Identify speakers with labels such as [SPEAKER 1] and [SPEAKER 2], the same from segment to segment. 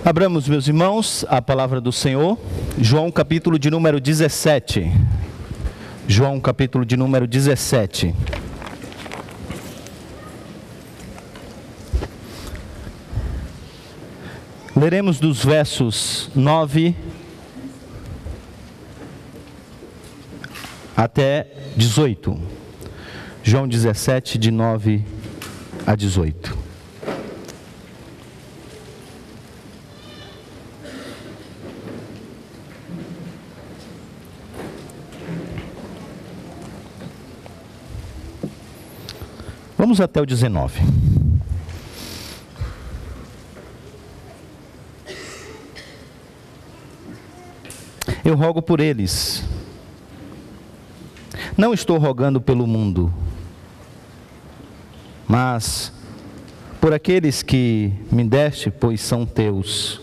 [SPEAKER 1] Abramos, meus irmãos, a palavra do Senhor, João capítulo de número 17. João capítulo de número 17. Leremos dos versos 9 até 18. João 17, de 9 a 18. Vamos até o 19. Eu rogo por eles. Não estou rogando pelo mundo, mas por aqueles que me deste, pois são teus.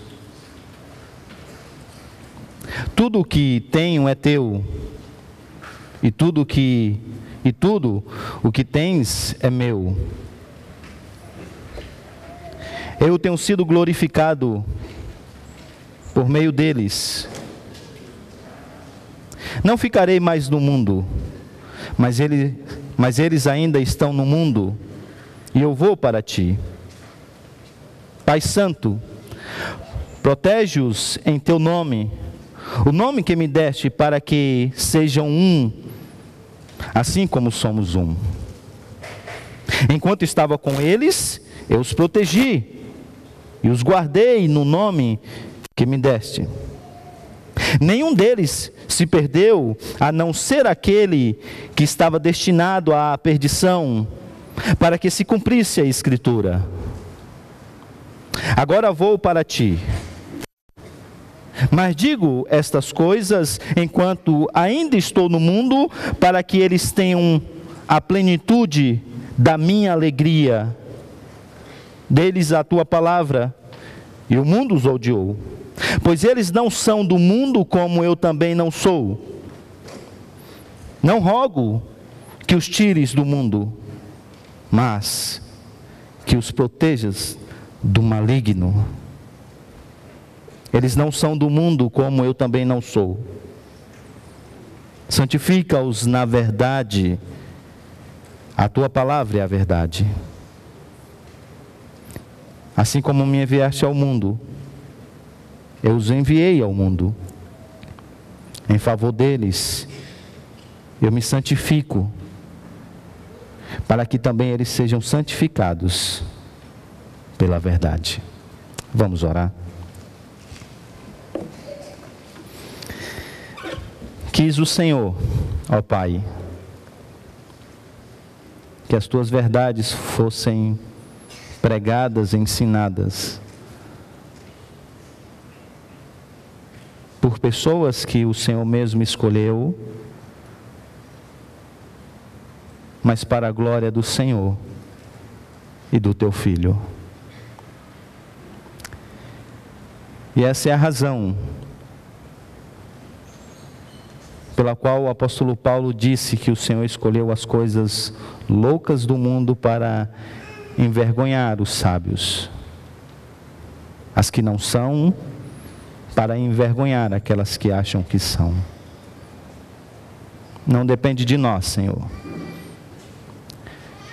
[SPEAKER 1] Tudo o que tenho é teu, e tudo o que tens é meu. Eu tenho sido glorificado por meio deles. Não ficarei mais no mundo, mas eles ainda estão no mundo, e eu vou para ti. Pai Santo, protege-os em teu nome, o nome que me deste, para que sejam um, assim como somos um. Enquanto estava com eles, eu os protegi e os guardei no nome que me deste. Nenhum deles se perdeu, a não ser aquele que estava destinado à perdição, para que se cumprisse a Escritura. Agora vou para ti. Mas digo estas coisas enquanto ainda estou no mundo, para que eles tenham a plenitude da minha alegria. Deles a tua palavra, e o mundo os odiou, pois eles não são do mundo, como eu também não sou. Não rogo que os tires do mundo, mas que os protejas do maligno. Eles não são do mundo, como eu também não sou. Santifica-os na verdade. A tua palavra é a verdade. Assim como me enviaste ao mundo, eu os enviei ao mundo. Em favor deles, eu me santifico, para que também eles sejam santificados pela verdade. Vamos orar. Quis o Senhor, ó Pai, que as tuas verdades fossem pregadas, ensinadas por pessoas que o Senhor mesmo escolheu, mas para a glória do Senhor e do teu Filho. E essa é a razão pela qual o apóstolo Paulo disse que o Senhor escolheu as coisas loucas do mundo para envergonhar os sábios, as que não são, para envergonhar aquelas que acham que são. Não depende de nós, Senhor.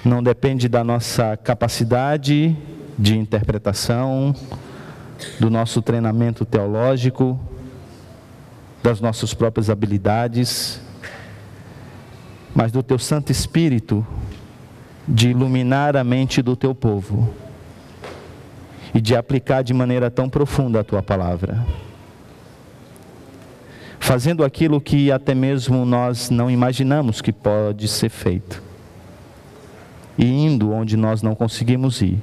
[SPEAKER 1] Não depende da nossa capacidade de interpretação, do nosso treinamento teológico, das nossas próprias habilidades, mas do teu Santo Espírito de iluminar a mente do teu povo e de aplicar de maneira tão profunda a tua palavra, fazendo aquilo que até mesmo nós não imaginamos que pode ser feito, e indo onde nós não conseguimos ir.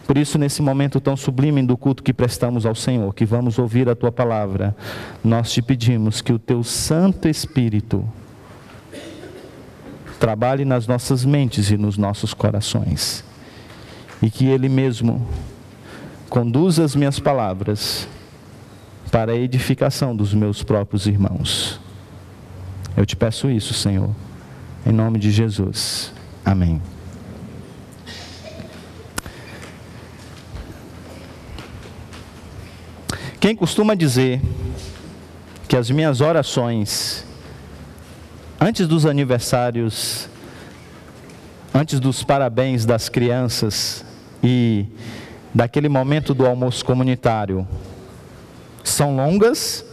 [SPEAKER 1] Por isso, nesse momento tão sublime do culto que prestamos ao Senhor, que vamos ouvir a tua palavra, nós te pedimos que o teu Santo Espírito trabalhe nas nossas mentes e nos nossos corações, e que Ele mesmo conduza as minhas palavras para a edificação dos meus próprios irmãos. Eu te peço isso, Senhor, em nome de Jesus. Amém. Quem costuma dizer que as minhas orações, antes dos aniversários, antes dos parabéns das crianças e daquele momento do almoço comunitário, são longas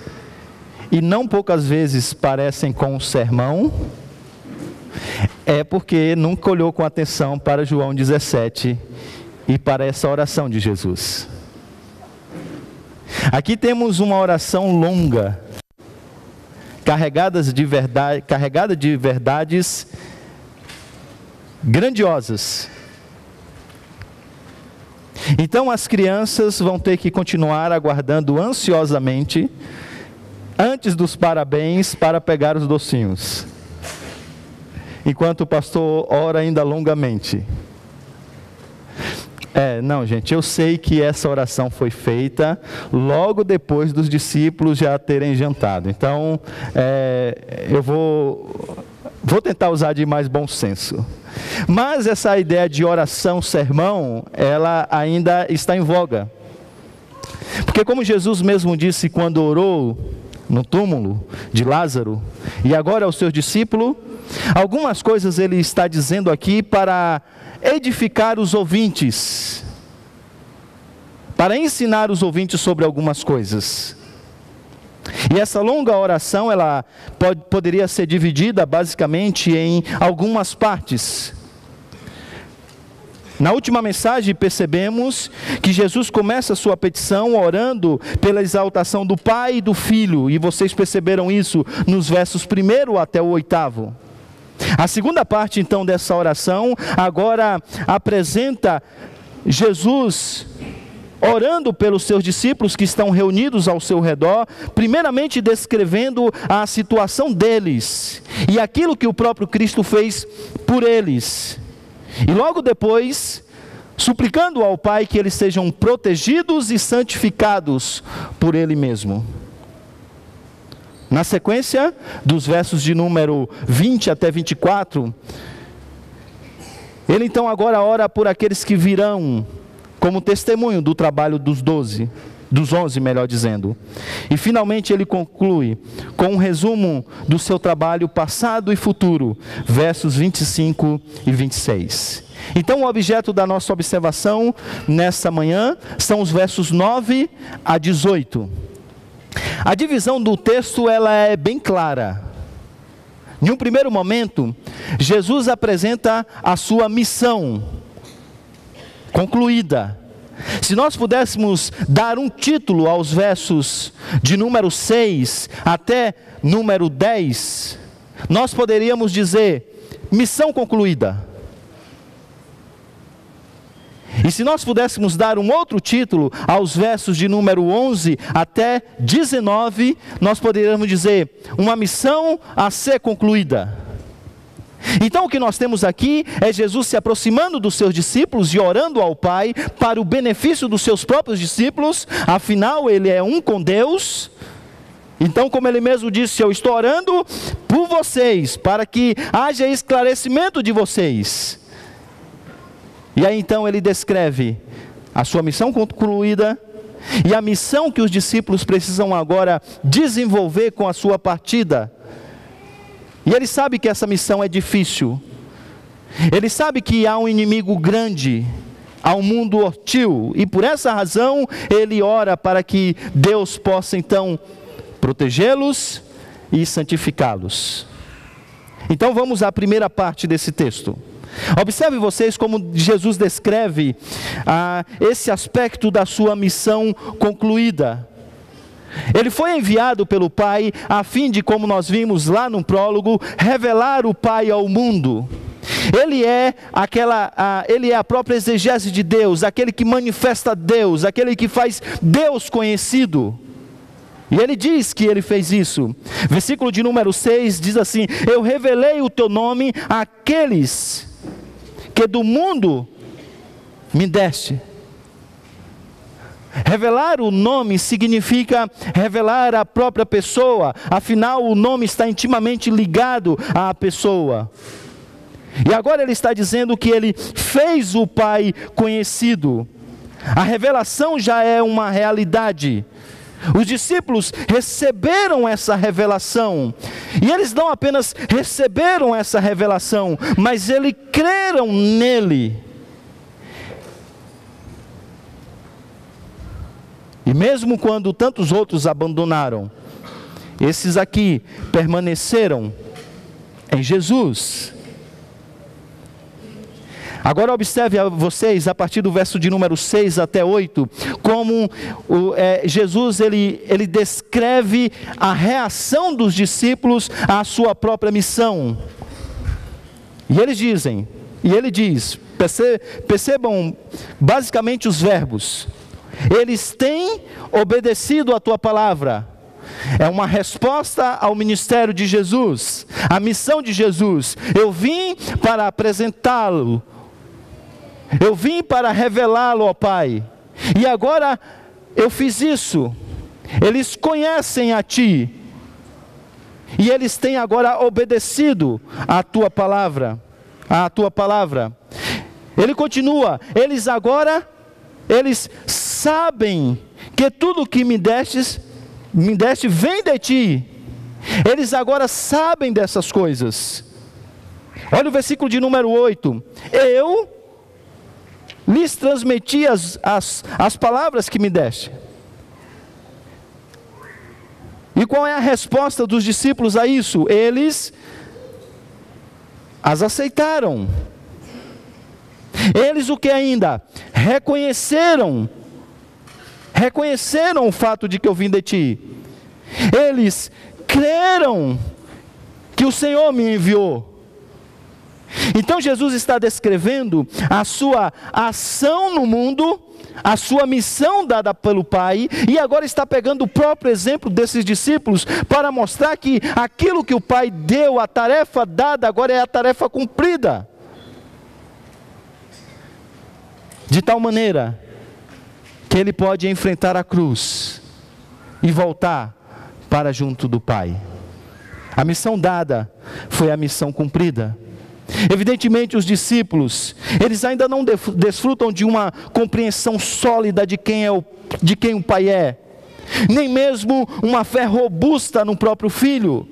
[SPEAKER 1] e não poucas vezes parecem com um sermão, é porque nunca olhou com atenção para João 17 e para essa oração de Jesus. Aqui temos uma oração longa, carregada de verdades grandiosas. Então as crianças vão ter que continuar aguardando ansiosamente, antes dos parabéns, para pegar os docinhos, enquanto o pastor ora ainda longamente. Não, gente, eu sei que essa oração foi feita logo depois dos discípulos já terem jantado. Então, eu vou tentar usar de mais bom senso. Mas essa ideia de oração, sermão, ela ainda está em voga. Porque como Jesus mesmo disse quando orou no túmulo de Lázaro, e agora aos seus discípulos, algumas coisas ele está dizendo aqui para edificar os ouvintes, para ensinar os ouvintes sobre algumas coisas. E essa longa oração, ela poderia ser dividida basicamente em algumas partes. Na última mensagem percebemos que Jesus começa a sua petição orando pela exaltação do Pai e do Filho, e vocês perceberam isso nos versos 1 até o 8. A segunda parte então dessa oração agora apresenta Jesus orando pelos seus discípulos que estão reunidos ao seu redor, primeiramente descrevendo a situação deles e aquilo que o próprio Cristo fez por eles. E logo depois, suplicando ao Pai que eles sejam protegidos e santificados por Ele mesmo. Na sequência, dos versos de número 20 até 24, ele então agora ora por aqueles que virão como testemunho do trabalho dos 11, melhor dizendo. E finalmente ele conclui com um resumo do seu trabalho passado e futuro, versos 25 e 26. Então o objeto da nossa observação nessa manhã são os versos 9 a 18. A divisão do texto ela é bem clara. Em um primeiro momento, Jesus apresenta a sua missão concluída. Se nós pudéssemos dar um título aos versos de número 6 até número 10, nós poderíamos dizer: missão concluída. E se nós pudéssemos dar um outro título aos versos de número 11 até 19, nós poderíamos dizer: uma missão a ser concluída. Então o que nós temos aqui é Jesus se aproximando dos seus discípulos e orando ao Pai para o benefício dos seus próprios discípulos, afinal ele é um com Deus. Então, como ele mesmo disse, eu estou orando por vocês, para que haja esclarecimento de vocês. E aí então ele descreve a sua missão concluída e a missão que os discípulos precisam agora desenvolver com a sua partida. E ele sabe que essa missão é difícil. Ele sabe que há um inimigo grande, há um mundo hostil, e por essa razão ele ora para que Deus possa então protegê-los e santificá-los. Então vamos à primeira parte desse texto. Observe vocês como Jesus descreve esse aspecto da sua missão concluída. Ele foi enviado pelo Pai a fim de, como nós vimos lá no prólogo, revelar o Pai ao mundo. Ele é a própria exegese de Deus, aquele que manifesta Deus, aquele que faz Deus conhecido. E ele diz que ele fez isso. Versículo de número 6 diz assim: eu revelei o teu nome àqueles que do mundo me deste. Revelar o nome significa revelar a própria pessoa, afinal o nome está intimamente ligado à pessoa. E agora ele está dizendo que ele fez o Pai conhecido. A revelação já é uma realidade. Os discípulos receberam essa revelação, e eles não apenas receberam essa revelação, mas eles creram nele. E mesmo quando tantos outros abandonaram, esses aqui permaneceram em Jesus. Agora observe vocês, a partir do verso de número 6 até 8, como Jesus ele descreve a reação dos discípulos à sua própria missão. E ele diz, percebam basicamente os verbos: eles têm obedecido a tua palavra. É uma resposta ao ministério de Jesus, à missão de Jesus. Eu vim para apresentá-lo, eu vim para revelá-lo ao Pai, e agora eu fiz isso. Eles conhecem a Ti, e eles têm agora obedecido à Tua palavra, Ele continua: eles sabem que tudo que me deste vem de Ti. Eles agora sabem dessas coisas. Olha o versículo de número 8: eu lhes transmiti as palavras que me deste. E qual é a resposta dos discípulos a isso? Eles as aceitaram. Eles o que ainda? Reconheceram o fato de que eu vim de Ti. Eles creram que o Senhor me enviou. Então Jesus está descrevendo a sua ação no mundo, a sua missão dada pelo Pai, e agora está pegando o próprio exemplo desses discípulos para mostrar que aquilo que o Pai deu, a tarefa dada, agora é a tarefa cumprida. De tal maneira que ele pode enfrentar a cruz e voltar para junto do Pai. A missão dada foi a missão cumprida. Evidentemente os discípulos, eles ainda não desfrutam de uma compreensão sólida de quem o Pai é, nem mesmo uma fé robusta no próprio Filho.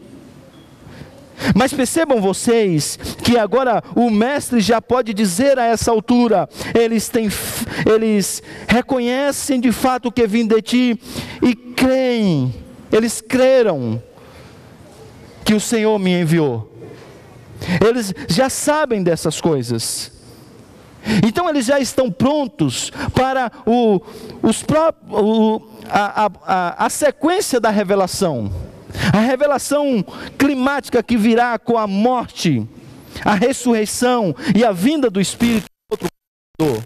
[SPEAKER 1] Mas percebam vocês que agora o mestre já pode dizer a essa altura: eles reconhecem de fato que vim de Ti e creem, eles creram que o Senhor me enviou. Eles já sabem dessas coisas. Então eles já estão prontos para a sequência da revelação. A revelação climática que virá com a morte, a ressurreição e a vinda do Espírito do outro.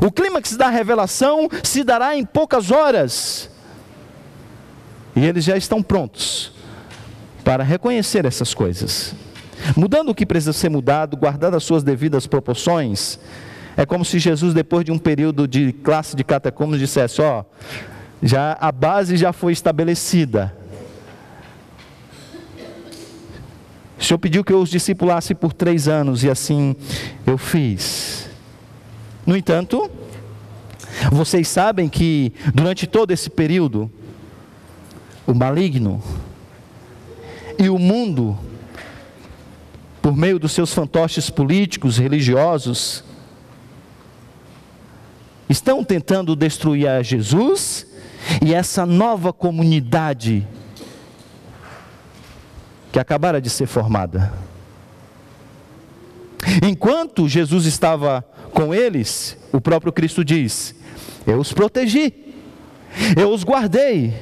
[SPEAKER 1] O clímax da revelação se dará em poucas horas. E eles já estão prontos para reconhecer essas coisas. Mudando o que precisa ser mudado, guardando as suas devidas proporções, é como se Jesus, depois de um período de classe de catecúmenos, dissesse: a base já foi estabelecida. O Senhor pediu que eu os discipulasse por 3 anos, e assim eu fiz. No entanto, vocês sabem que durante todo esse período, o maligno e o mundo, por meio dos seus fantoches políticos, religiosos, estão tentando destruir a Jesus e essa nova comunidade que acabara de ser formada. Enquanto Jesus estava com eles, o próprio Cristo diz: eu os protegi, eu os guardei,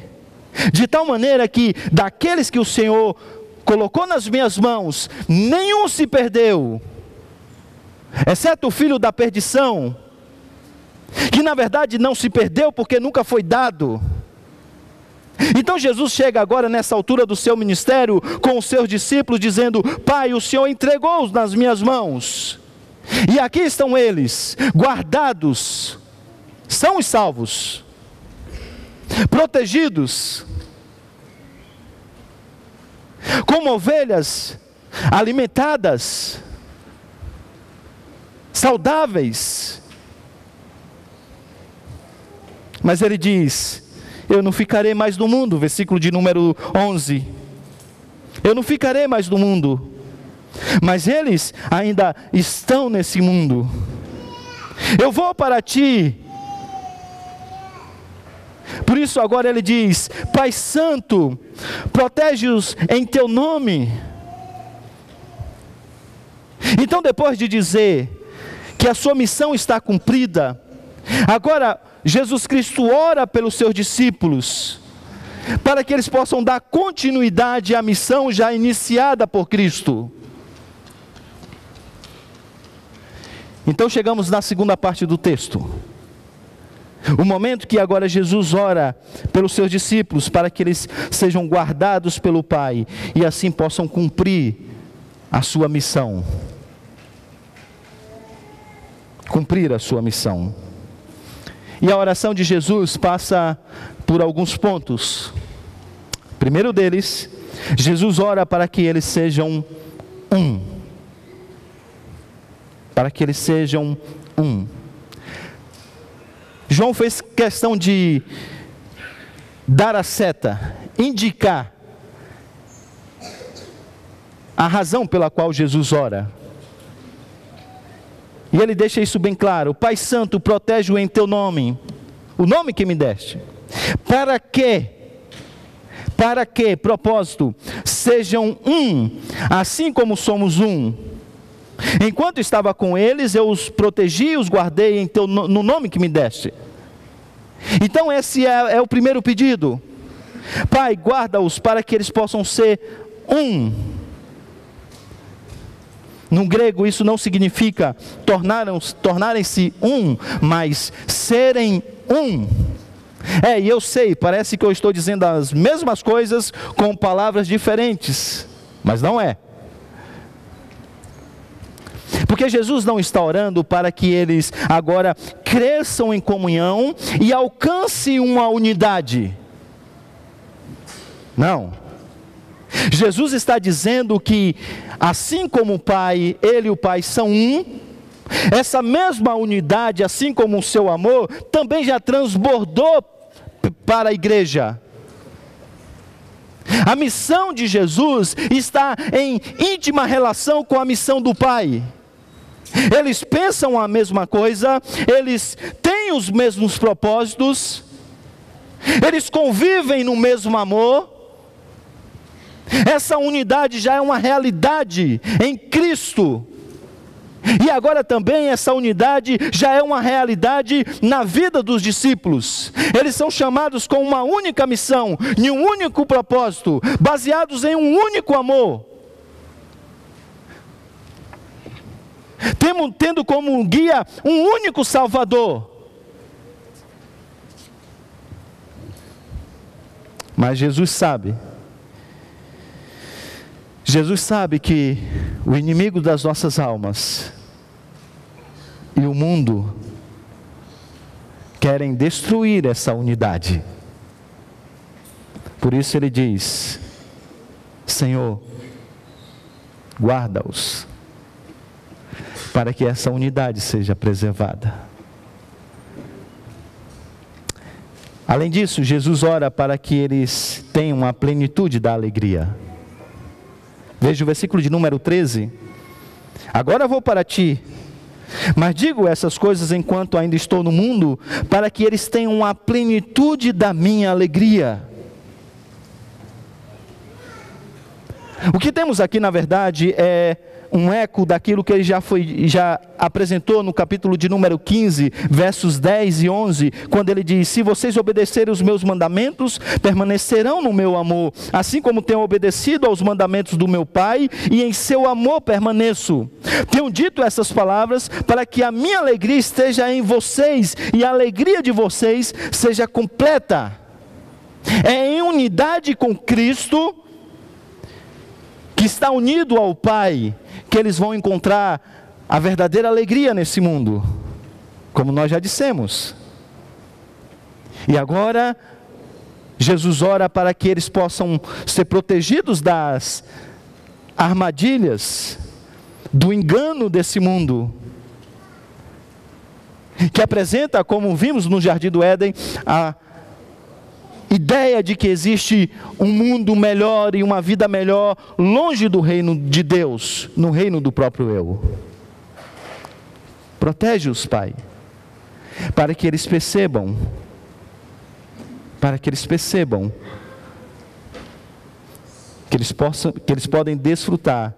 [SPEAKER 1] de tal maneira que daqueles que o Senhor colocou nas minhas mãos, nenhum se perdeu, exceto o filho da perdição, que na verdade não se perdeu porque nunca foi dado. Então Jesus chega agora nessa altura do seu ministério com os seus discípulos dizendo: Pai, o Senhor entregou-os nas minhas mãos, e aqui estão eles, guardados, são os salvos, protegidos, como ovelhas alimentadas, saudáveis. Mas ele diz eu não ficarei mais no mundo. Versículo de número 11. Eu não ficarei mais no mundo, mas eles ainda estão nesse mundo. Eu vou para ti. Por isso agora ele diz: Pai Santo, protege-os em teu nome. Então, depois de dizer que a sua missão está cumprida, agora Jesus Cristo ora pelos seus discípulos, para que eles possam dar continuidade à missão já iniciada por Cristo. Então chegamos na segunda parte do texto. O momento que agora Jesus ora pelos seus discípulos, para que eles sejam guardados pelo Pai, e assim possam cumprir a sua missão. Cumprir a sua missão. E a oração de Jesus passa por alguns pontos. Primeiro deles, Jesus ora para que eles sejam um. Para que eles sejam um. João fez questão de dar a seta, indicar a razão pela qual Jesus ora. E ele deixa isso bem claro: Pai Santo, protege-o em teu nome, o nome que me deste. Para que, propósito, sejam um, assim como somos um. Enquanto estava com eles, eu os protegi e os guardei no nome que me deste. Então esse é o primeiro pedido. Pai, guarda-os para que eles possam ser um. No grego isso não significa tornarem-se um, mas serem um. E eu sei, parece que eu estou dizendo as mesmas coisas com palavras diferentes, mas não é. Porque Jesus não está orando para que eles agora cresçam em comunhão e alcancem uma unidade. Não. Jesus está dizendo que, assim como o Pai, Ele e o Pai são um, essa mesma unidade, assim como o seu amor, também já transbordou para a igreja. A missão de Jesus está em íntima relação com a missão do Pai. Eles pensam a mesma coisa, eles têm os mesmos propósitos, eles convivem no mesmo amor. Essa unidade já é uma realidade em Cristo. E agora também essa unidade já é uma realidade na vida dos discípulos. Eles são chamados com uma única missão, em um único propósito, baseados em um único amor. Tendo como guia um único Salvador. Mas Jesus sabe que o inimigo das nossas almas e o mundo querem destruir essa unidade. Por isso ele diz: Senhor, guarda-os, para que essa unidade seja preservada. Além disso, Jesus ora para que eles tenham a plenitude da alegria. Veja o versículo de número 13. Agora vou para ti, mas digo essas coisas enquanto ainda estou no mundo, para que eles tenham a plenitude da minha alegria. O que temos aqui, na verdade, é um eco daquilo que ele já apresentou no capítulo de número 15, versos 10 e 11, quando ele diz: se vocês obedecerem os meus mandamentos, permanecerão no meu amor, assim como tenho obedecido aos mandamentos do meu Pai, e em seu amor permaneço. Tenho dito essas palavras para que a minha alegria esteja em vocês, e a alegria de vocês seja completa. É em unidade com Cristo, que está unido ao Pai, que eles vão encontrar a verdadeira alegria nesse mundo, como nós já dissemos. E agora, Jesus ora para que eles possam ser protegidos das armadilhas, do engano desse mundo, que apresenta, como vimos no Jardim do Éden, ideia de que existe um mundo melhor e uma vida melhor longe do reino de Deus, no reino do próprio eu. Protege-os, Pai, para que eles percebam, que eles podem desfrutar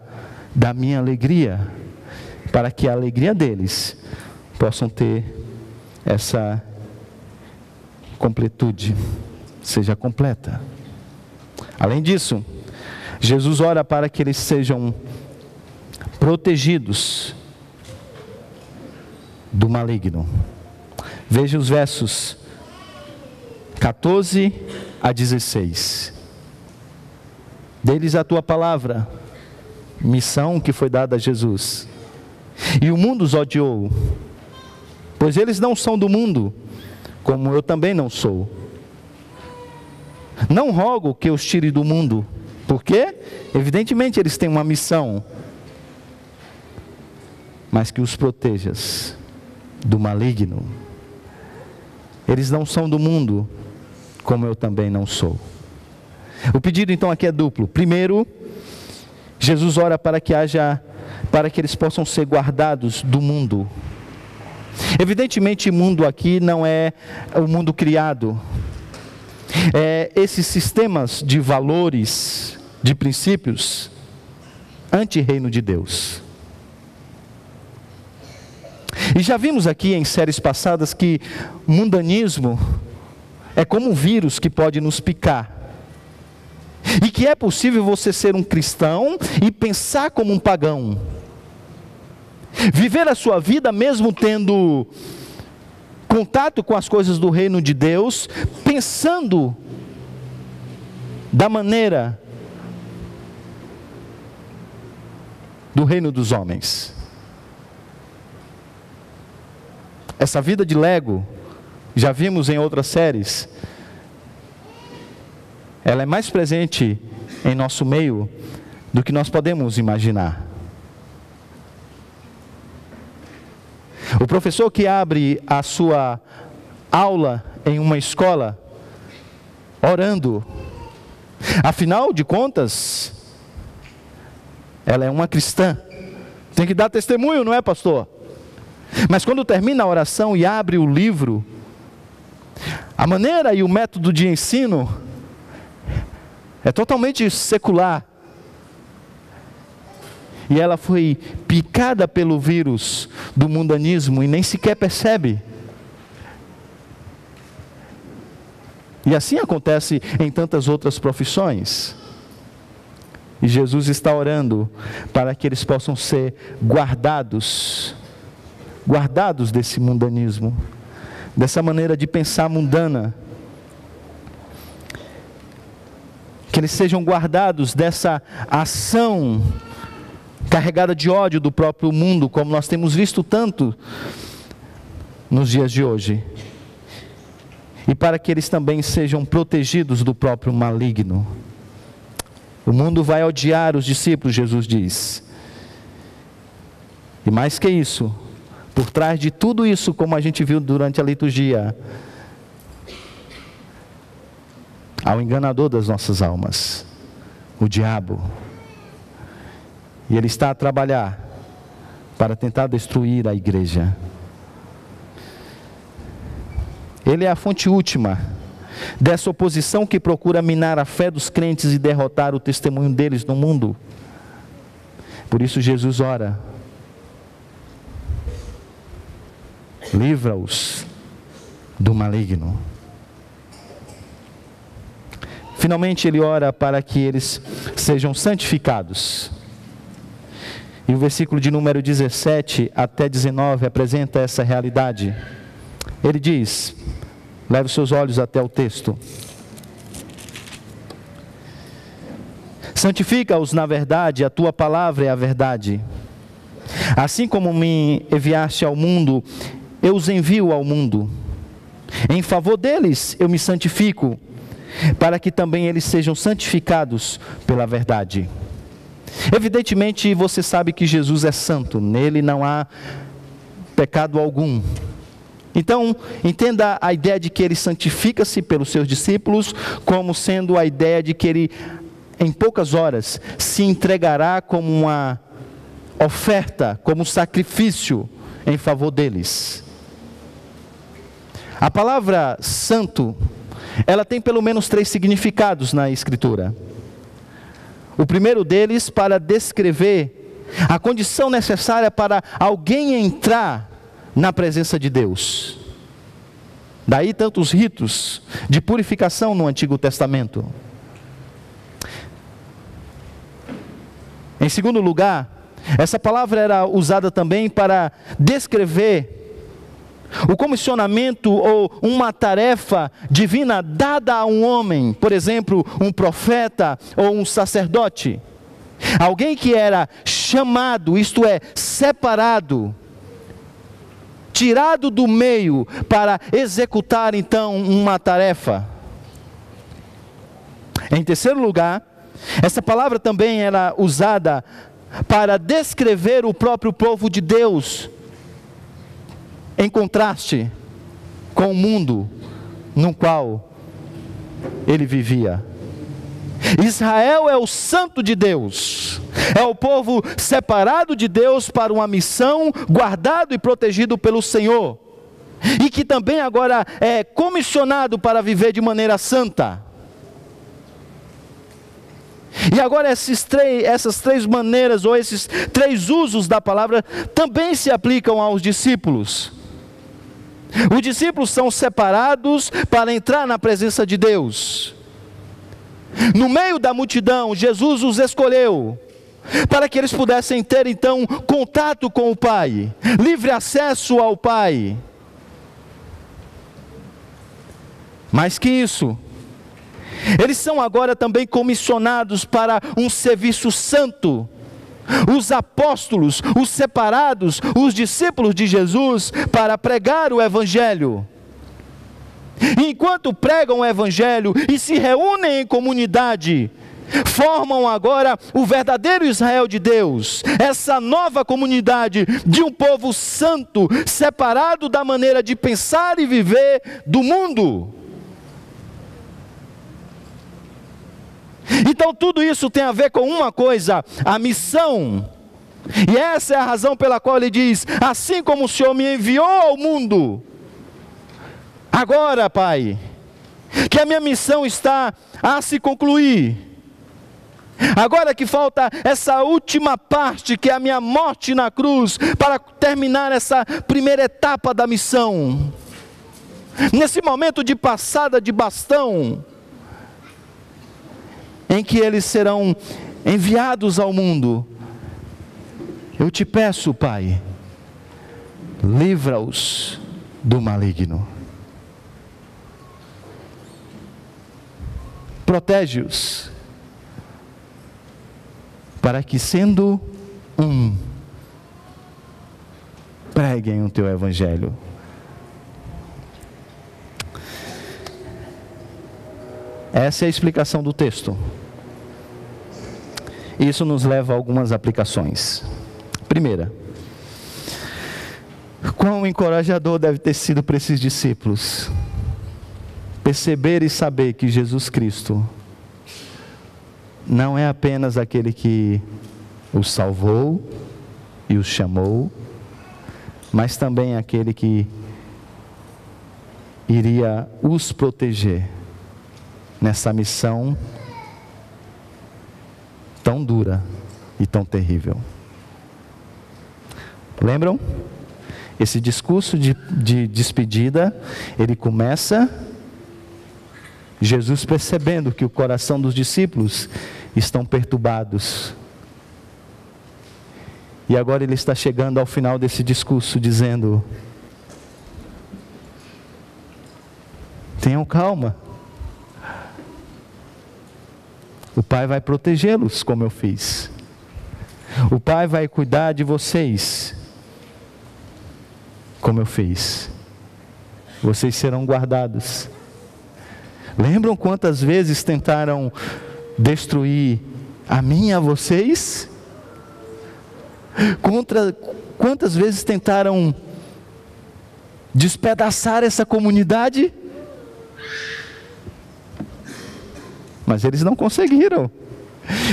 [SPEAKER 1] da minha alegria, para que a alegria deles possam ter essa completude, seja completa. Além disso, Jesus ora para que eles sejam protegidos do maligno. Veja os versos 14 a 16. Deles a tua palavra, missão que foi dada a Jesus. E o mundo os odiou, pois eles não são do mundo, como eu também não sou. Não rogo que os tire do mundo, porque evidentemente eles têm uma missão, mas que os protejas do maligno. Eles não são do mundo, como eu também não sou. O pedido então aqui é duplo. Primeiro, Jesus ora para que eles possam ser guardados do mundo. Evidentemente, mundo aqui não é o mundo criado. É esses sistemas de valores, de princípios, anti-reino de Deus. E já vimos aqui em séries passadas que mundanismo é como um vírus que pode nos picar. E que é possível você ser um cristão e pensar como um pagão. Viver a sua vida mesmo tendo contato com as coisas do reino de Deus, pensando da maneira do reino dos homens. Essa vida de Lego, já vimos em outras séries, ela é mais presente em nosso meio do que nós podemos imaginar. O professor que abre a sua aula em uma escola, orando, afinal de contas, ela é uma cristã, tem que dar testemunho, não é, pastor? Mas quando termina a oração e abre o livro, a maneira e o método de ensino é totalmente secular. E ela foi picada pelo vírus do mundanismo e nem sequer percebe. E assim acontece em tantas outras profissões. E Jesus está orando para que eles possam ser guardados desse mundanismo, dessa maneira de pensar mundana. Que eles sejam guardados dessa ação carregada de ódio do próprio mundo, como nós temos visto tanto nos dias de hoje. E para que eles também sejam protegidos do próprio maligno. O mundo vai odiar os discípulos, Jesus diz. E mais que isso, por trás de tudo isso, como a gente viu durante a liturgia, há o enganador das nossas almas, o diabo. E ele está a trabalhar para tentar destruir a igreja. Ele é a fonte última dessa oposição que procura minar a fé dos crentes e derrotar o testemunho deles no mundo. Por isso Jesus ora: livra-os do maligno. Finalmente ele ora para que eles sejam santificados. E o versículo de número 17 até 19 apresenta essa realidade. Ele diz, leve os seus olhos até o texto: santifica-os na verdade, a tua palavra é a verdade. Assim como me enviaste ao mundo, eu os envio ao mundo. Em favor deles eu me santifico, para que também eles sejam santificados pela verdade. Evidentemente você sabe que Jesus é santo, nele não há pecado algum. Então, entenda a ideia de que ele santifica-se pelos seus discípulos, como sendo a ideia de que ele, em poucas horas, se entregará como uma oferta, como sacrifício em favor deles. A palavra santo, ela tem pelo menos 3 significados na Escritura. O primeiro deles, para descrever a condição necessária para alguém entrar na presença de Deus. Daí tantos ritos de purificação no Antigo Testamento. Em segundo lugar, essa palavra era usada também para descrever o comissionamento ou uma tarefa divina dada a um homem, por exemplo, um profeta ou um sacerdote. Alguém que era chamado, isto é, separado, tirado do meio para executar então uma tarefa. Em terceiro lugar, essa palavra também era usada para descrever o próprio povo de Deus, em contraste com o mundo no qual ele vivia. Israel é o santo de Deus, é o povo separado de Deus para uma missão, guardado e protegido pelo Senhor, e que também agora é comissionado para viver de maneira santa. E agora essas 3 maneiras, ou esses 3 usos da palavra, também se aplicam aos discípulos. Os discípulos são separados para entrar na presença de Deus. No meio da multidão, Jesus os escolheu para que eles pudessem ter então contato com o Pai, livre acesso ao Pai. Mais que isso, eles são agora também comissionados para um serviço santo. Os apóstolos, os separados, os discípulos de Jesus, para pregar o Evangelho. Enquanto pregam o Evangelho e se reúnem em comunidade, formam agora o verdadeiro Israel de Deus, essa nova comunidade de um povo santo, separado da maneira de pensar e viver do mundo. Então tudo isso tem a ver com uma coisa, a missão. E essa é a razão pela qual ele diz: assim como o Senhor me enviou ao mundo, agora, Pai, que a minha missão está a se concluir. Agora que falta essa última parte, que é a minha morte na cruz, para terminar essa primeira etapa da missão. Nesse momento de passada de bastão, em que eles serão enviados ao mundo, eu te peço, Pai, livra-os do maligno. Protege-os, para que, sendo um, preguem o teu Evangelho. Essa é a explicação do texto. Isso nos leva a algumas aplicações. Primeira, quão encorajador deve ter sido para esses discípulos perceber e saber que Jesus Cristo não é apenas aquele que os salvou e os chamou, mas também aquele que iria os proteger nessa missão tão dura e tão terrível. Lembram? Esse discurso de despedida, ele começa Jesus percebendo que o coração dos discípulos estão perturbados. E agora ele está chegando ao final desse discurso dizendo: tenham calma. O Pai vai protegê-los como eu fiz. O Pai vai cuidar de vocês como eu fiz. Vocês serão guardados. Lembram quantas vezes tentaram destruir a mim e a vocês? Quantas vezes tentaram despedaçar essa comunidade. Mas eles não conseguiram.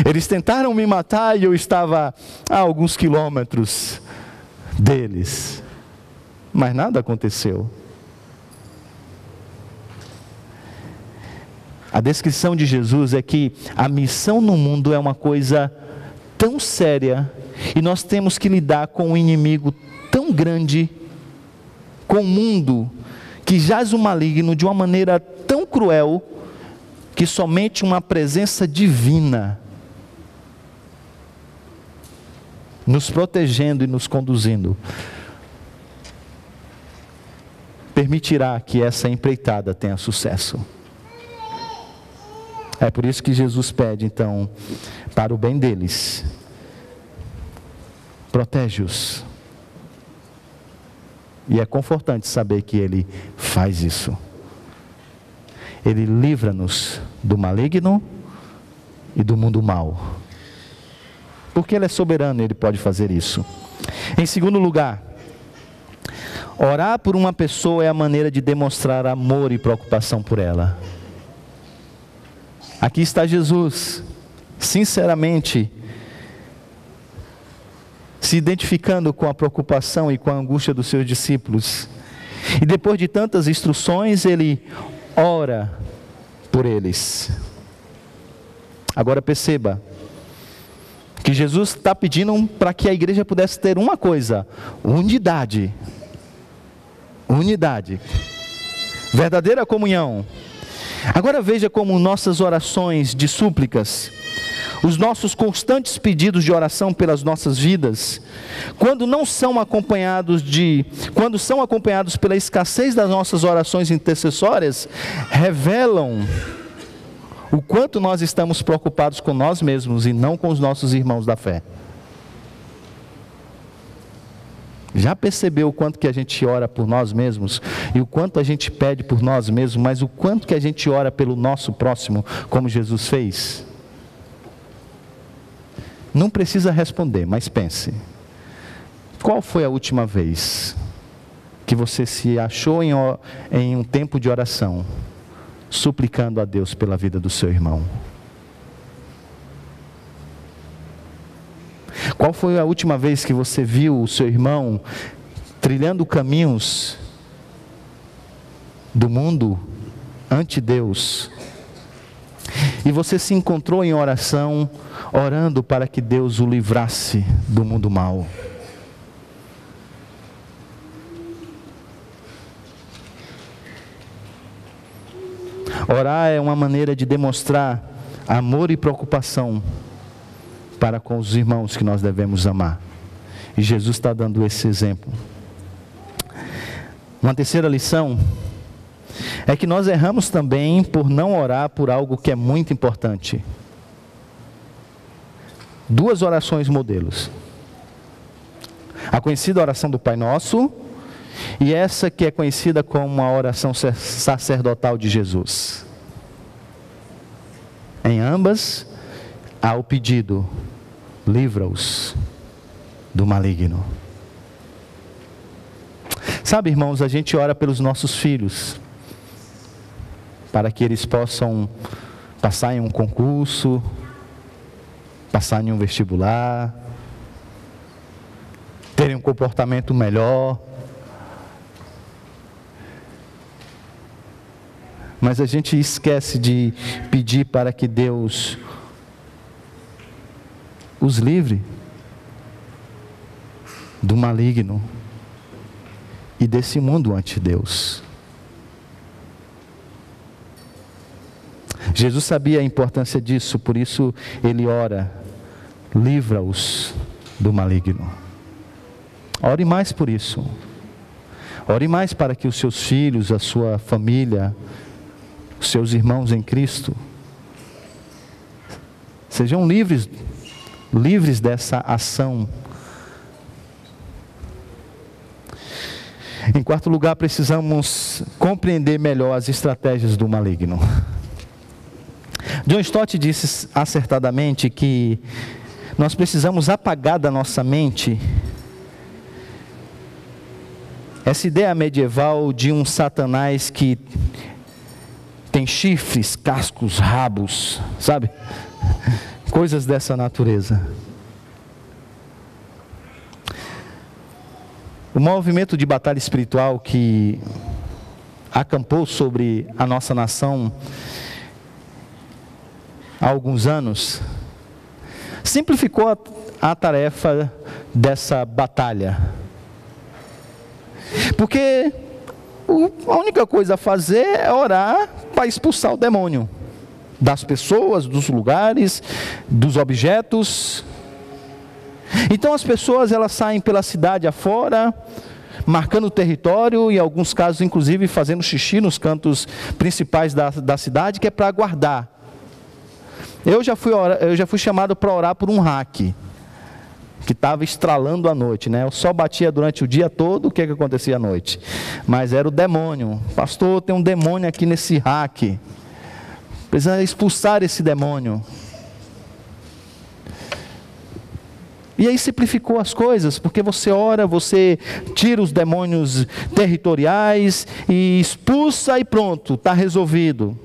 [SPEAKER 1] Eles tentaram me matar e eu estava a alguns quilômetros deles. Mas nada aconteceu. A descrição de Jesus é que a missão no mundo é uma coisa tão séria e nós temos que lidar com um inimigo tão grande, com o mundo que jaz o maligno de uma maneira tão cruel, que somente uma presença divina nos protegendo e nos conduzindo permitirá que essa empreitada tenha sucesso. É por isso que Jesus pede, então, para o bem deles, protege-os. E é confortante saber que Ele faz isso. Ele livra-nos do maligno e do mundo mau. Porque Ele é soberano e Ele pode fazer isso. Em segundo lugar, orar por uma pessoa é a maneira de demonstrar amor e preocupação por ela. Aqui está Jesus, sinceramente, se identificando com a preocupação e com a angústia dos seus discípulos. E depois de tantas instruções, Ele ora por eles. Agora perceba que Jesus está pedindo para que a igreja pudesse ter uma coisa: unidade. Unidade. Verdadeira comunhão. Agora veja como nossas orações de súplicas, os nossos constantes pedidos de oração pelas nossas vidas, quando são acompanhados pela escassez das nossas orações intercessórias, revelam o quanto nós estamos preocupados com nós mesmos e não com os nossos irmãos da fé. Já percebeu o quanto que a gente ora por nós mesmos e o quanto a gente pede por nós mesmos, mas o quanto que a gente ora pelo nosso próximo, como Jesus fez? Não precisa responder, mas pense. Qual foi a última vez que você se achou em um tempo de oração, suplicando a Deus pela vida do seu irmão? Qual foi a última vez que você viu o seu irmão trilhando caminhos do mundo ante Deus, e você se encontrou em oração, orando para que Deus o livrasse do mundo mau? Orar é uma maneira de demonstrar amor e preocupação para com os irmãos que nós devemos amar. E Jesus está dando esse exemplo. Uma terceira lição é que nós erramos também por não orar por algo que é muito importante. Duas orações modelos. A conhecida oração do Pai Nosso e essa que é conhecida como a oração sacerdotal de Jesus. Em ambas há o pedido: livra-os do maligno. Sabe, irmãos, a gente ora pelos nossos filhos, para que eles possam passar em um concurso, passar em um vestibular, terem um comportamento melhor. Mas a gente esquece de pedir para que Deus os livre do maligno e desse mundo ante Deus. Jesus sabia a importância disso, por isso Ele ora: livra-os do maligno. Ore mais por isso. Ore mais para que os seus filhos, a sua família, os seus irmãos em Cristo sejam livres dessa ação. Em quarto lugar, precisamos compreender melhor as estratégias do maligno. John Stott disse acertadamente que nós precisamos apagar da nossa mente essa ideia medieval de um Satanás que tem chifres, cascos, rabos, sabe? Coisas dessa natureza. O movimento de batalha espiritual que acampou sobre a nossa nação há alguns anos, simplificou a tarefa dessa batalha. Porque a única coisa a fazer é orar para expulsar o demônio das pessoas, dos lugares, dos objetos. Então as pessoas, elas saem pela cidade afora, marcando o território, e em alguns casos inclusive fazendo xixi nos cantos principais da cidade, que é para guardar. Eu já fui chamado para orar por um raque que estava estralando à noite, né? O sol batia durante o dia todo, o que acontecia à noite? Mas era o demônio. Pastor, tem um demônio aqui nesse raque, precisa expulsar esse demônio. E aí simplificou as coisas, porque você ora, você tira os demônios territoriais e expulsa e pronto, está resolvido.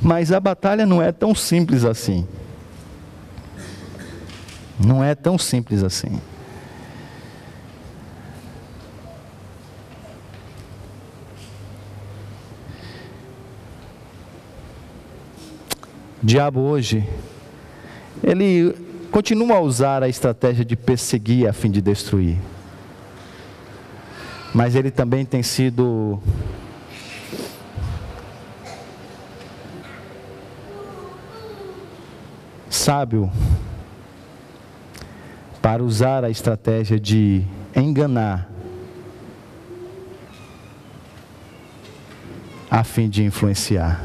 [SPEAKER 1] Mas a batalha não é tão simples assim. Não é tão simples assim. O diabo hoje, ele continua a usar a estratégia de perseguir a fim de destruir. Mas ele também tem sido sábio para usar a estratégia de enganar a fim de influenciar.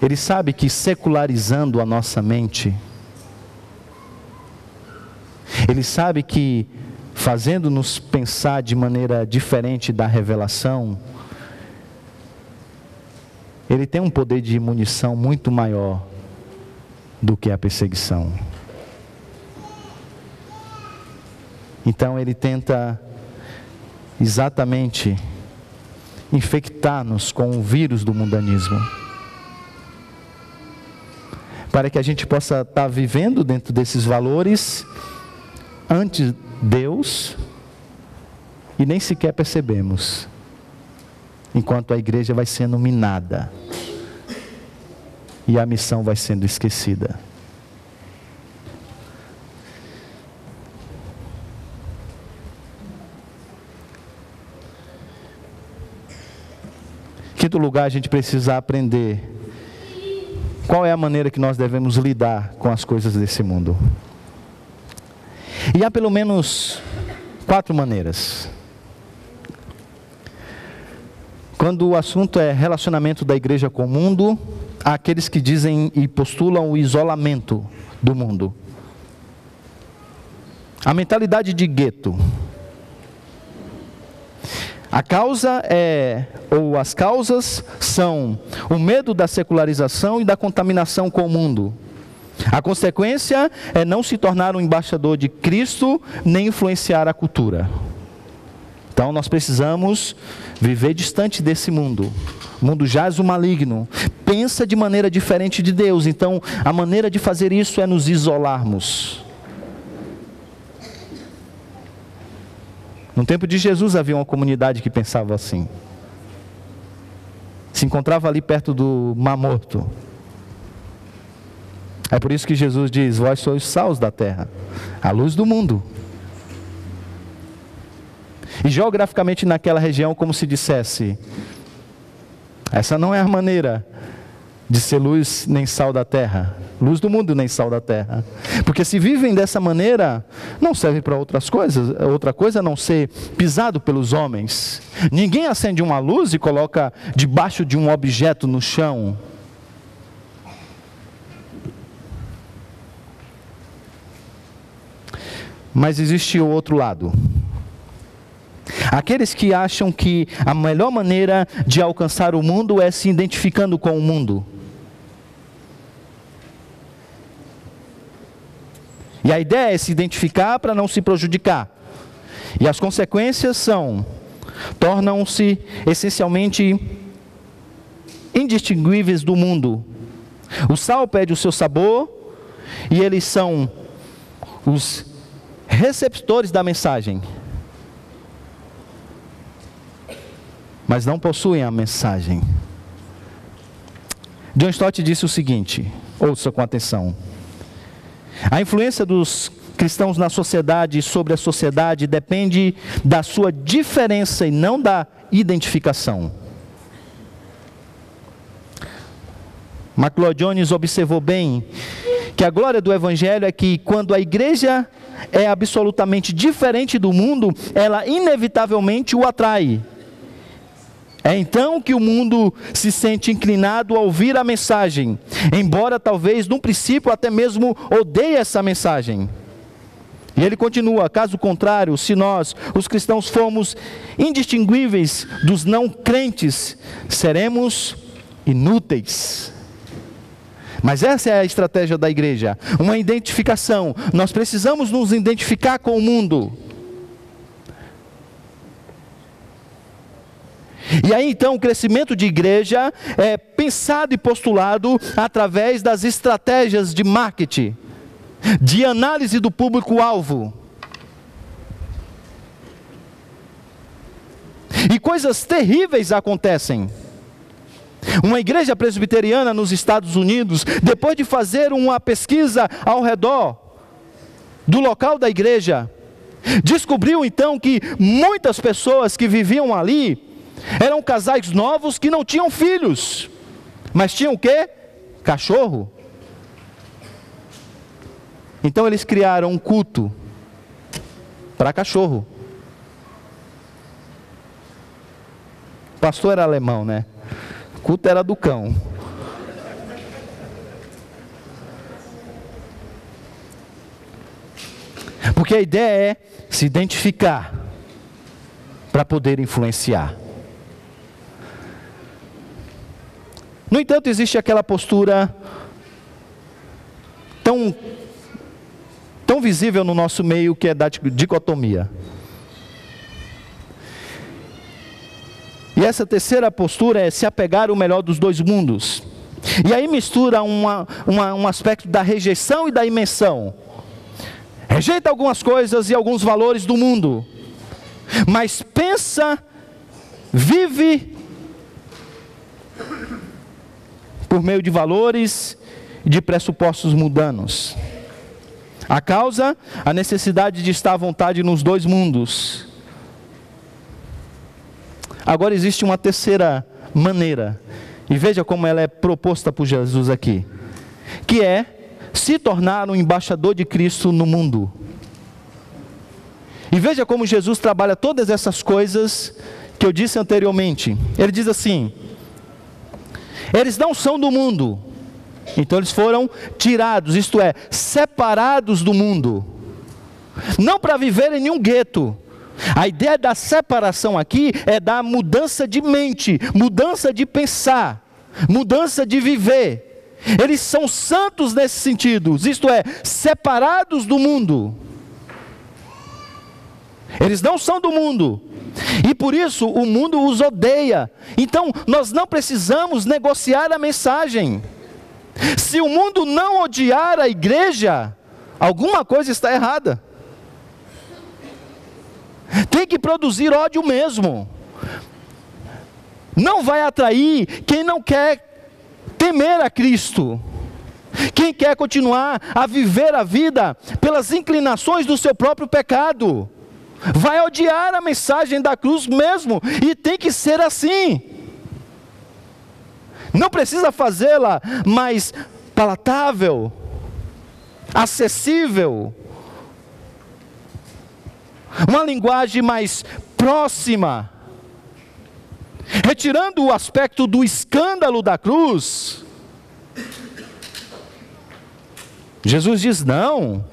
[SPEAKER 1] Ele sabe que secularizando a nossa mente, ele sabe que fazendo-nos pensar de maneira diferente da revelação, ele tem um poder de munição muito maior do que a perseguição. Então ele tenta exatamente infectar-nos com o vírus do mundanismo, para que a gente possa estar vivendo dentro desses valores ante Deus e nem sequer percebemos, enquanto a igreja vai sendo minada e a missão vai sendo esquecida. Quinto lugar, a gente precisa aprender qual é a maneira que nós devemos lidar com as coisas desse mundo. E há pelo menos 4 maneiras. Quando o assunto é relacionamento da igreja com o mundo, há aqueles que dizem e postulam o isolamento do mundo. A mentalidade de gueto. A causa ou as causas são o medo da secularização e da contaminação com o mundo. A consequência é não se tornar um embaixador de Cristo, nem influenciar a cultura. Então nós precisamos viver distante desse mundo. O mundo jaz o maligno, pensa de maneira diferente de Deus. Então a maneira de fazer isso é nos isolarmos. No tempo de Jesus havia uma comunidade que pensava assim. Se encontrava ali perto do Mar Morto. É por isso que Jesus diz: vós sois os sais da terra, a luz do mundo. E geograficamente naquela região, como se dissesse: essa não é a maneira de ser luz nem sal da terra, luz do mundo nem sal da terra. Porque se vivem dessa maneira, não serve para outras coisas, outra coisa a não ser pisado pelos homens. Ninguém acende uma luz e coloca debaixo de um objeto no chão. Mas existe o outro lado. Aqueles que acham que a melhor maneira de alcançar o mundo é se identificando com o mundo. E a ideia é se identificar para não se prejudicar. E as consequências tornam-se essencialmente indistinguíveis do mundo. O sal perde o seu sabor e eles são os receptores da mensagem, mas não possuem a mensagem. John Stott disse o seguinte, ouça com atenção: a influência dos cristãos na sociedade e sobre a sociedade depende da sua diferença e não da identificação. McLeod Jones observou bem que a glória do Evangelho é que quando a igreja é absolutamente diferente do mundo, ela inevitavelmente o atrai. É então que o mundo se sente inclinado a ouvir a mensagem, embora talvez no princípio até mesmo odeie essa mensagem. E ele continua: caso contrário, se nós, os cristãos, formos indistinguíveis dos não crentes, seremos inúteis. Mas essa é a estratégia da igreja, uma identificação. Nós precisamos nos identificar com o mundo. E aí então o crescimento de igreja é pensado e postulado através das estratégias de marketing, de análise do público-alvo. E coisas terríveis acontecem. Uma igreja presbiteriana nos Estados Unidos, depois de fazer uma pesquisa ao redor do local da igreja, descobriu então que muitas pessoas que viviam ali eram casais novos que não tinham filhos, mas tinham o quê? Cachorro. Então eles criaram um culto para cachorro. O pastor era alemão, né? O culto era do cão. Porque a ideia é se identificar para poder influenciar. No entanto, existe aquela postura tão visível no nosso meio, que é da dicotomia. E essa terceira postura é se apegar ao melhor dos dois mundos. E aí mistura um aspecto da rejeição e da imersão. Rejeita algumas coisas e alguns valores do mundo, mas pensa, vive por meio de valores e de pressupostos mundanos. A causa, a necessidade de estar à vontade nos dois mundos. Agora existe uma terceira maneira, e veja como ela é proposta por Jesus aqui, que é se tornar um embaixador de Cristo no mundo. E veja como Jesus trabalha todas essas coisas que eu disse anteriormente. Ele diz assim: eles não são do mundo, então eles foram tirados, isto é, separados do mundo, não para viver em nenhum gueto. A ideia da separação aqui é da mudança de mente, mudança de pensar, mudança de viver. Eles são santos nesse sentido, isto é, separados do mundo. Eles não são do mundo, e por isso o mundo os odeia. Então nós não precisamos negociar a mensagem. Se o mundo não odiar a igreja, alguma coisa está errada. Tem que produzir ódio mesmo. Não vai atrair quem não quer temer a Cristo, quem quer continuar a viver a vida pelas inclinações do seu próprio pecado. Vai odiar a mensagem da cruz mesmo, e tem que ser assim. Não precisa fazê-la mais palatável, acessível, uma linguagem mais próxima, retirando o aspecto do escândalo da cruz. Jesus diz: não,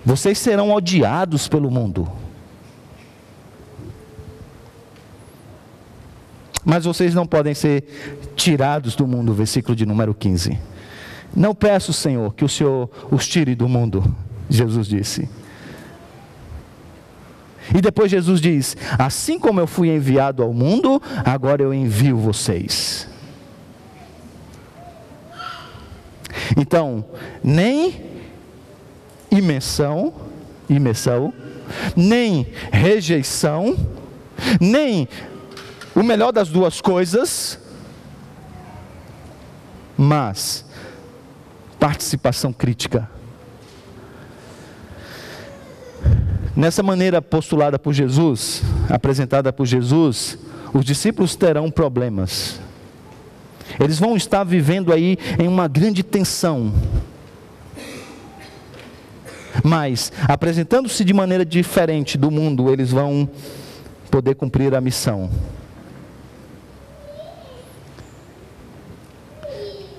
[SPEAKER 1] vocês serão odiados pelo mundo, mas vocês não podem ser tirados do mundo. Versículo de número 15. Não peço, Senhor, que o Senhor os tire do mundo, Jesus disse. E depois Jesus diz: assim como eu fui enviado ao mundo, agora eu envio vocês. Então, nem imersão, nem rejeição, nem o melhor das duas coisas, mas participação crítica. Nessa maneira postulada por Jesus, apresentada por Jesus, os discípulos terão problemas. Eles vão estar vivendo aí em uma grande tensão. Mas, apresentando-se de maneira diferente do mundo, eles vão poder cumprir a missão.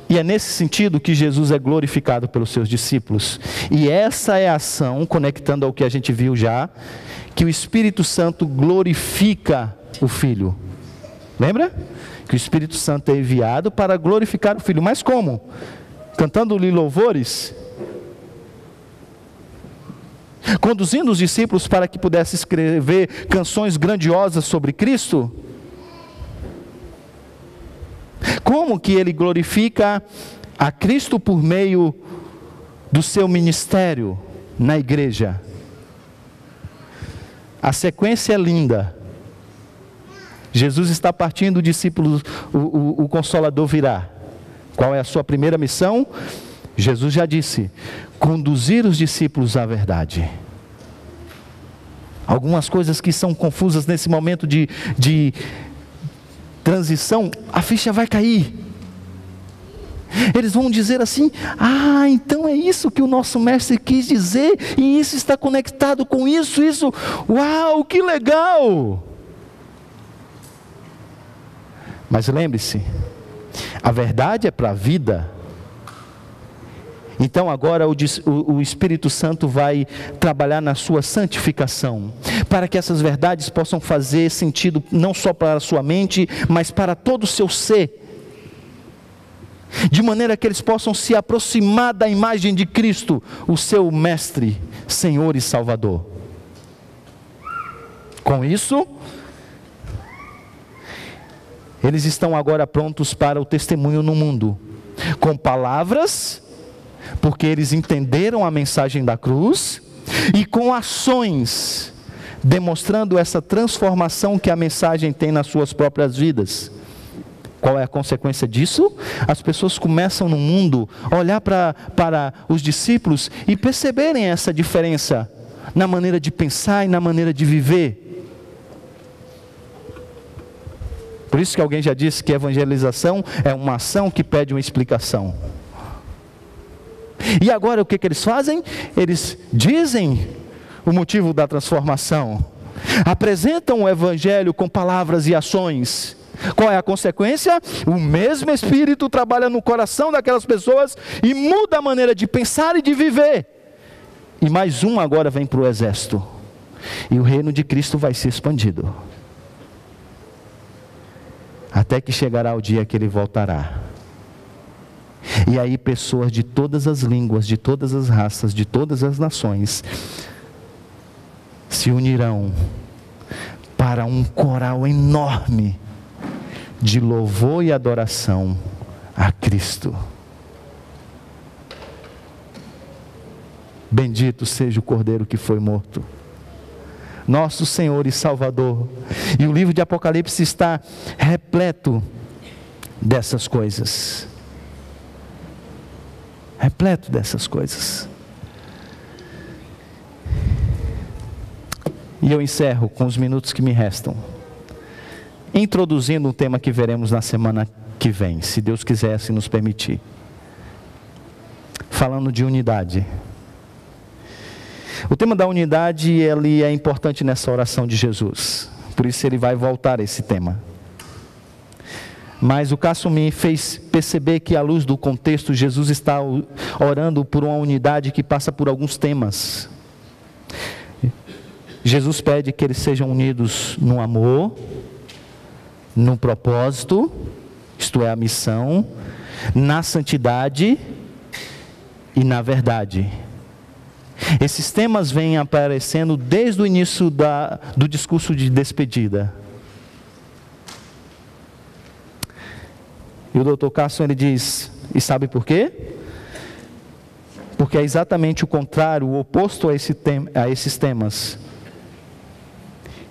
[SPEAKER 1] E é nesse sentido que Jesus é glorificado pelos seus discípulos. E essa é a ação, conectando ao que a gente viu já, que o Espírito Santo glorifica o Filho. Lembra? Que o Espírito Santo é enviado para glorificar o Filho. Mas como? Cantando-lhe louvores? Conduzindo os discípulos para que pudesse escrever canções grandiosas sobre Cristo? Como que ele glorifica a Cristo por meio do seu ministério na igreja? A sequência é linda. Jesus está partindo, o discípulo, o Consolador virá. Qual é a sua primeira missão? Jesus já disse: conduzir os discípulos à verdade. Algumas coisas que são confusas nesse momento de transição, a ficha vai cair. Eles vão dizer assim: ah, então é isso que o nosso mestre quis dizer, e isso está conectado com isso, uau, que legal! Mas lembre-se, a verdade é para a vida. Então agora o Espírito Santo vai trabalhar na sua santificação, para que essas verdades possam fazer sentido não só para a sua mente, mas para todo o seu ser, de maneira que eles possam se aproximar da imagem de Cristo, o seu Mestre, Senhor e Salvador. Com isso, eles estão agora prontos para o testemunho no mundo, com palavras, porque eles entenderam a mensagem da cruz, e com ações, demonstrando essa transformação que a mensagem tem nas suas próprias vidas. Qual é a consequência disso? As pessoas começam no mundo a olhar para os discípulos e perceberem essa diferença na maneira de pensar e na maneira de viver. Por isso que alguém já disse que evangelização é uma ação que pede uma explicação. E agora o que eles fazem? Eles dizem o motivo da transformação. Apresentam o evangelho com palavras e ações. Qual é a consequência? O mesmo Espírito trabalha no coração daquelas pessoas e muda a maneira de pensar e de viver. E mais um agora vem para o exército. E o reino de Cristo vai ser expandido. Até que chegará o dia que ele voltará. E aí pessoas de todas as línguas, de todas as raças, de todas as nações se unirão para um coral enorme de louvor e adoração a Cristo. Bendito seja o Cordeiro que foi morto, nosso Senhor e Salvador. E o livro de Apocalipse está repleto dessas coisas. Repleto dessas coisas. E eu encerro com os minutos que me restam, introduzindo um tema que veremos na semana que vem, se Deus quiser assim nos permitir. Falando de unidade. O tema da unidade, ele é importante nessa oração de Jesus. Por isso ele vai voltar a esse tema. Mas o caso me fez perceber que, à luz do contexto, Jesus está orando por uma unidade que passa por alguns temas. Jesus pede que eles sejam unidos no amor, no propósito, isto é, a missão, na santidade e na verdade. Esses temas vêm aparecendo desde o início do discurso de despedida. E o Dr. Carson, ele diz, e sabe por quê? Porque é exatamente o contrário, o oposto a esses temas,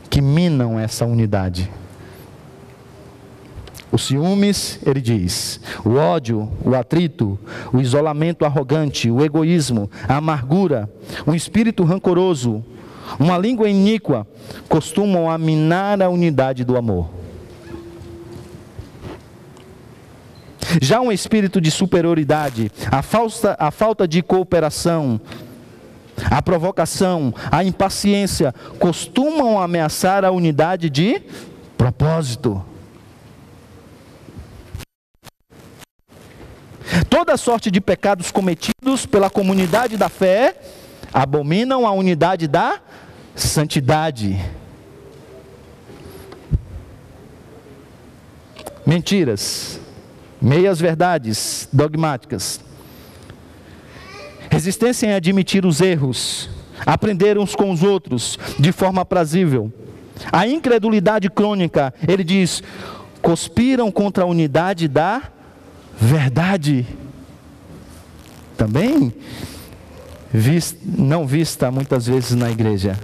[SPEAKER 1] que minam essa unidade. Os ciúmes, ele diz, o ódio, o atrito, o isolamento arrogante, o egoísmo, a amargura, um espírito rancoroso, uma língua iníqua, costumam a minar a unidade do amor. Já um espírito de superioridade, a falta de cooperação, a provocação, a impaciência, costumam ameaçar a unidade de propósito. Toda sorte de pecados cometidos pela comunidade da fé abominam a unidade da santidade. Mentiras, meias verdades dogmáticas, resistência em admitir os erros, aprender uns com os outros de forma aprazível, a incredulidade crônica, ele diz, conspiram contra a unidade da verdade, também não vista muitas vezes na igreja.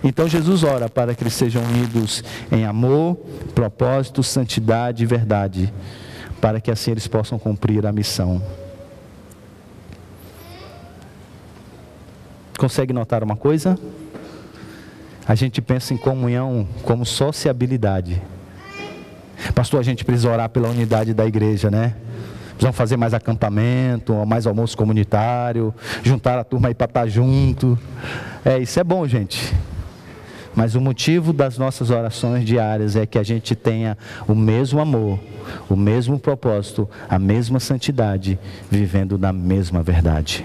[SPEAKER 1] Então Jesus ora para que eles sejam unidos em amor, propósito, santidade e verdade, para que assim eles possam cumprir a missão. Consegue notar uma coisa? A gente pensa em comunhão como sociabilidade. Pastor, a gente precisa orar pela unidade da igreja, né? Precisamos fazer mais acampamento, mais almoço comunitário, juntar a turma aí para estar junto. Isso é bom, gente. Mas o motivo das nossas orações diárias é que a gente tenha o mesmo amor, o mesmo propósito, a mesma santidade, vivendo na mesma verdade.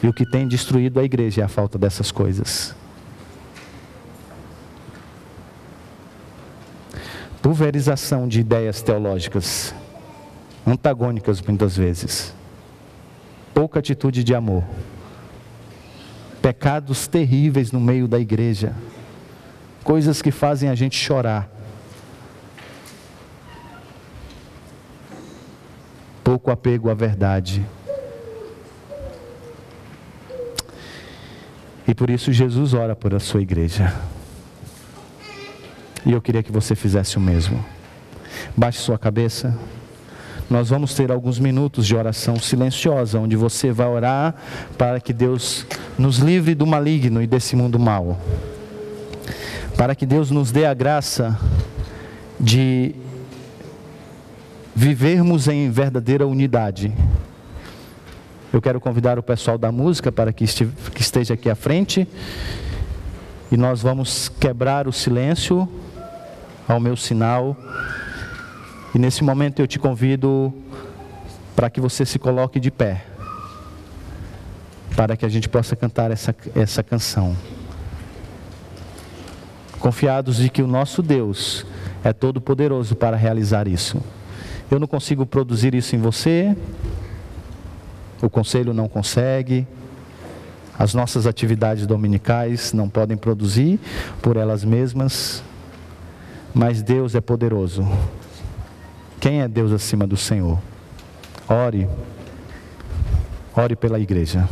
[SPEAKER 1] E o que tem destruído a igreja é a falta dessas coisas. Pulverização de ideias teológicas, antagônicas muitas vezes. Pouca atitude de amor. Pecados terríveis no meio da igreja. Coisas que fazem a gente chorar. Pouco apego à verdade. E por isso Jesus ora por a sua igreja. E eu queria que você fizesse o mesmo. Baixe sua cabeça. Nós vamos ter alguns minutos de oração silenciosa, onde você vai orar para que Deus nos livre do maligno e desse mundo mau. Para que Deus nos dê a graça de vivermos em verdadeira unidade. Eu quero convidar o pessoal da música para que esteja aqui à frente. E nós vamos quebrar o silêncio ao meu sinal. E nesse momento eu te convido para que você se coloque de pé, para que a gente possa cantar essa canção, confiados de que o nosso Deus é todo poderoso para realizar isso. Eu não consigo produzir isso em você, o conselho não consegue, as nossas atividades dominicais não podem produzir por elas mesmas, mas Deus é poderoso. Quem é Deus acima do Senhor? Ore pela igreja.